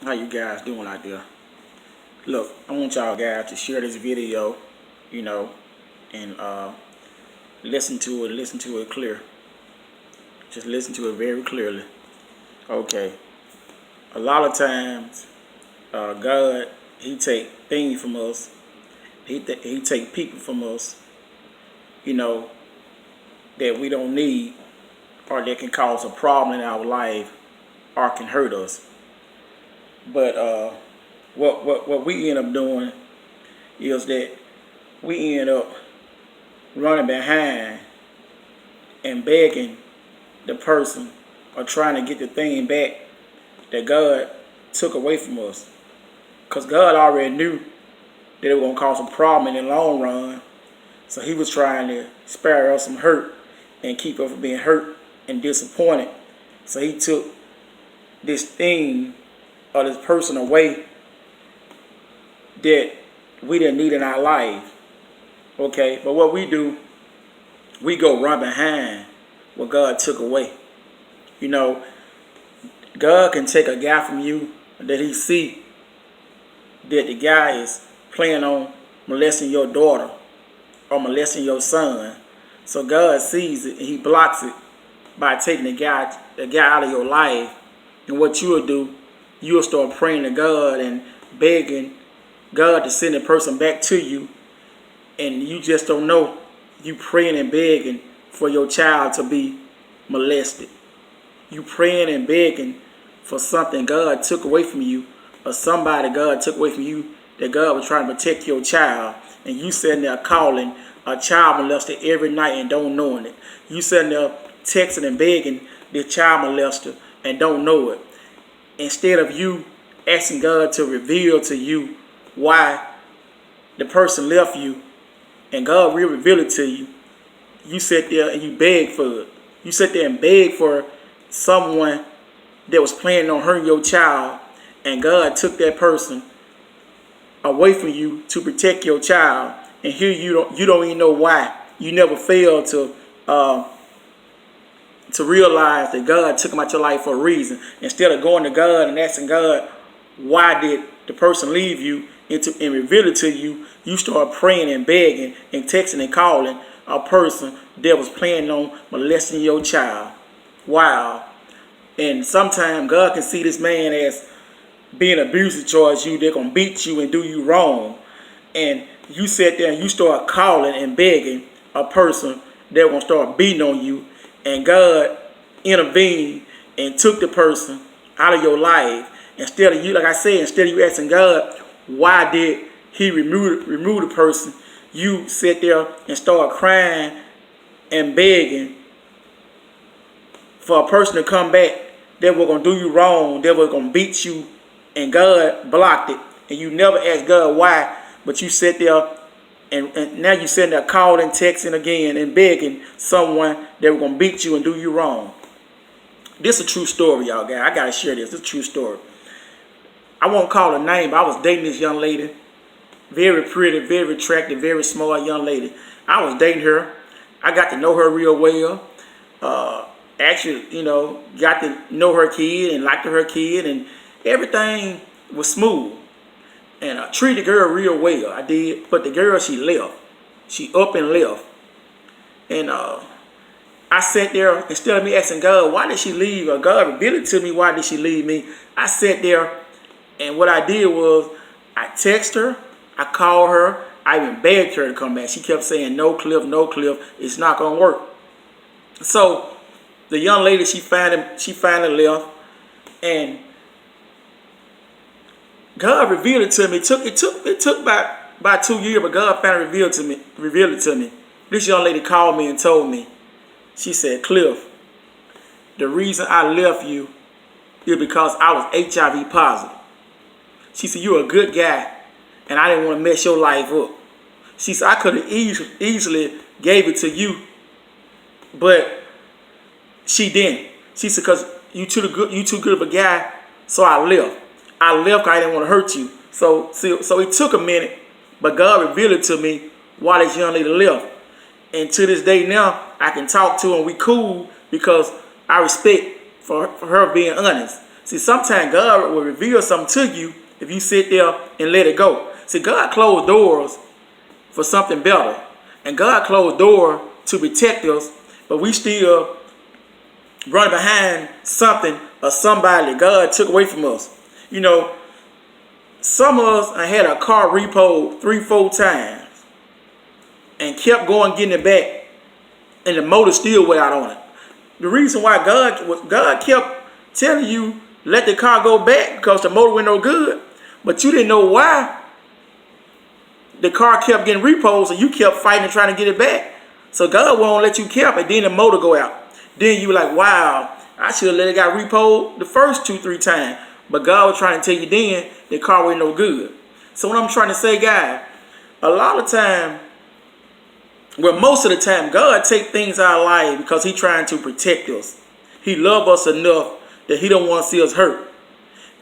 How you guys doing out there? Look, I want y'all guys to share this video, you know, and listen to it clear. Just listen to it very clearly. Okay. A lot of times, God, He take things from us. He take people from us, you know, that we don't need or that can cause a problem in our life or can hurt us. But what we end up doing is that we end up running behind and begging the person or trying to get the thing back that God took away from us. Because God already knew that it was going to cause a problem in the long run. So He was trying to spare us some hurt and keep us from being hurt and disappointed. So He took this thing or this person away that we didn't need in our life. Okay, but what we do, we go run behind what God took away. You know, God can take a guy from you that He see that the guy is planning on molesting your daughter or molesting your son. So God sees it and He blocks it by taking the guy out of your life. And what you'll do, you'll start praying to God and begging God to send the person back to you. And you just don't know. You praying and begging for your child to be molested. You praying and begging for something God took away from you, or somebody God took away from you that God was trying to protect your child. And you sitting there calling a child molester every night and don't knowing it. You sitting there texting and begging the child molester and don't know it. Instead of you asking God to reveal to you why the person left you, and God will reveal it to you, you sit there and you beg for it. You sit there and beg for someone that was planning on hurting your child, and God took that person away from you to protect your child. And here you don't even know why. You never failed to realize that God took them out your life for a reason. Instead of going to God and asking God, why did the person leave you, and reveal it to you, you start praying and begging and texting and calling a person that was planning on molesting your child. Wow. And sometimes God can see this man as being abusive towards you. They're going to beat you and do you wrong. And you sit there and you start calling and begging a person that going to start beating on you. And God intervened and took the person out of your life. Instead of you, like I said, instead of you asking God, why did He remove the person, you sit there and start crying and begging for a person to come back that was going to do you wrong, that was going to beat you, and God blocked it. And you never asked God why, but you sit there and now you sitting there calling, texting again, and begging someone that was going to beat you and do you wrong. This is a true story, y'all, guys. I got to share this. This is a true story. I won't call her name, but I was dating this young lady. Very pretty, very attractive, very smart young lady. I was dating her. I got to know her real well. Actually, got to know her kid and liked her kid, and everything was smooth. And I treated the girl real well. I did. But the girl, she left. She up and left. And I sat there, instead of me asking God, why did she leave? Or God revealed it to me, why did she leave me? I sat there, and what I did was I texted her, I called her, I even begged her to come back. She kept saying, no, Cliff, it's not going to work. So the young lady, she finally left, and God revealed it to me. It took about 2 years, but God finally revealed it to me. This young lady called me and told me, she said, Cliff, the reason I left you is because I was HIV positive. She said, you're a good guy, and I didn't want to mess your life up. She said, I could have easily gave it to you, but she didn't. She said, because you too good of a guy, so I left. I left because I didn't want to hurt you. So it took a minute, but God revealed it to me why this young lady left. And to this day now, I can talk to her and we cool because I respect for her being honest. See, sometimes God will reveal something to you if you sit there and let it go. See, God closed doors for something better. And God closed doors to protect us, but we still run behind something or somebody that God took away from us. You know, some of us had a car repoed 3-4 times and kept going getting it back, and the motor still went out on it. The reason why God kept telling you let the car go back because the motor went no good, but you didn't know why the car kept getting repoed, so you kept fighting and trying to get it back. So God won't let you keep it, then the motor go out. Then you like, wow, I should have let it got repoed the first 2-3 times. But God was trying to tell you then the car wasn't no good. So what I'm trying to say, guys, a lot of time, well, most of the time, God take things out of life because He trying to protect us. He love us enough that He don't want to see us hurt.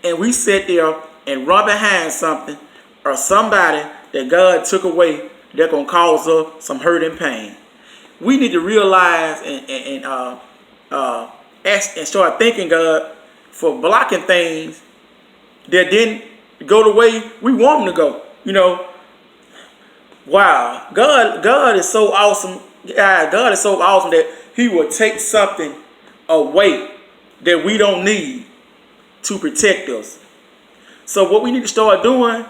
And we sit there and run behind something or somebody that God took away that's going to cause us some hurt and pain. We need to realize and ask and start thanking God for blocking things that didn't go the way we want them to go. You know, wow, God is so awesome. God is so awesome that He will take something away that we don't need to protect us. So what we need to start doing,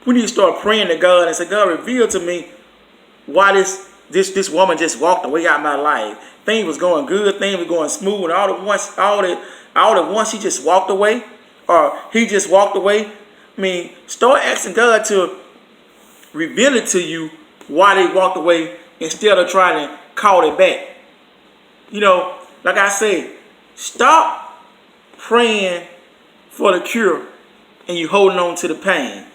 we need to start praying to God and say, God, reveal to me why this woman just walked away out of my life. Things was going good, things was going smooth, and all at once she just walked away, or he just walked away. I mean, start asking God to reveal it to you why they walked away instead of trying to call it back. You know, like I said, stop praying for the cure and you holding on to the pain.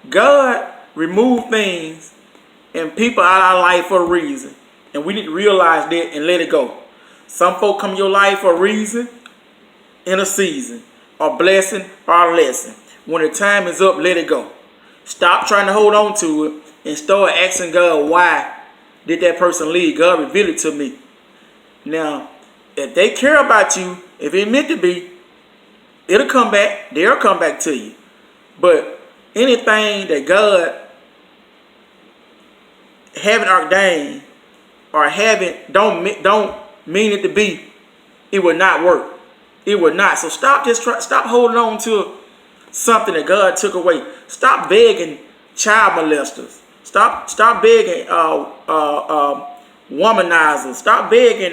God removed things and people out of our life for a reason. And we need to realize that and let it go. Some folk come in your life for a reason, in a season, or blessing, or a lesson. When the time is up, let it go. Stop trying to hold on to it and start asking God, why did that person leave? God, reveal it to me. Now, if they care about you, if it meant to be, it'll come back. They'll come back to you. But anything that God haven't ordained or don't mean it to be, it will not work. It will not. So stop holding on to something that God took away. Stop begging child molesters. Stop begging womanizers. Stop begging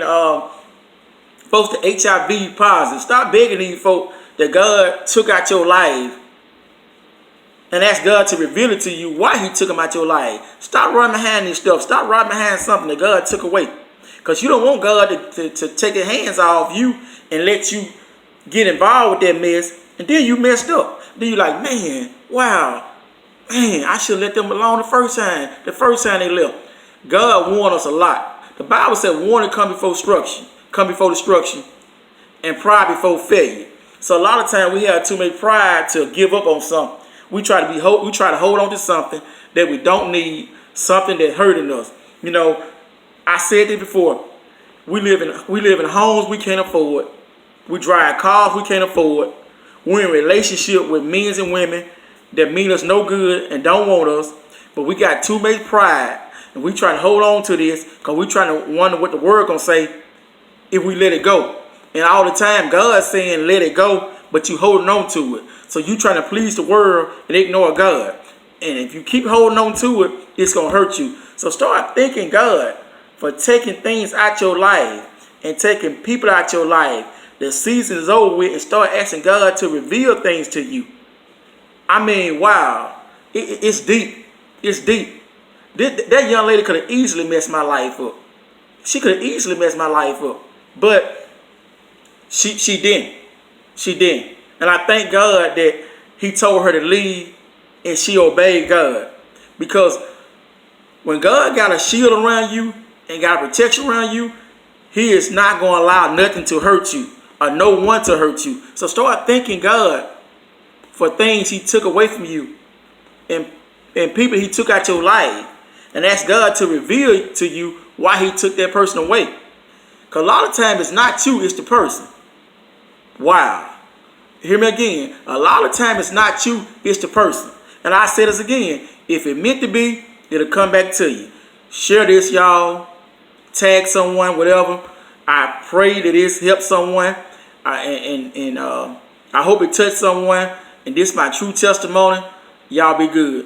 folks to HIV positive. Stop begging these folks that God took out your life and ask God to reveal it to you why He took them out your life. Stop running behind this stuff. Stop running behind something that God took away. Because you don't want God to take His hands off you and let you get involved with that mess. And then you messed up. Then you like, man, wow. Man, I should let them alone the first time they left. God warned us a lot. The Bible said warning come before destruction, and pride before failure. So a lot of times we have too much pride to give up on something. We try to hold on to something that we don't need, something that's hurting us. You know, I said it before. We live in homes we can't afford. We drive cars we can't afford. We're in relationship with men and women that mean us no good and don't want us. But we got too much pride, and we try to hold on to this because we trying to wonder what the word gonna say if we let it go. And all the time God's saying let it go, but you holding on to it. So you trying to please the world and ignore God. And if you keep holding on to it, it's going to hurt you. So start thanking God for taking things out your life and taking people out your life. The season is over with, and start asking God to reveal things to you. I mean, wow. It's deep. It's deep. That young lady could have easily messed my life up. She could have easily messed my life up. But she didn't. She didn't. And I thank God that He told her to leave and she obeyed God. Because when God got a shield around you and got a protection around you, He is not going to allow nothing to hurt you or no one to hurt you. So start thanking God for things He took away from you and people He took out your life. And ask God to reveal to you why He took that person away. Because a lot of times it's not you, it's the person. Wow. Hear me again. A lot of time it's not you, it's the person. And I say this again. If it meant to be, it'll come back to you. Share this, y'all. Tag someone, whatever. I pray that this helps someone. I hope it touched someone. And this is my true testimony. Y'all be good.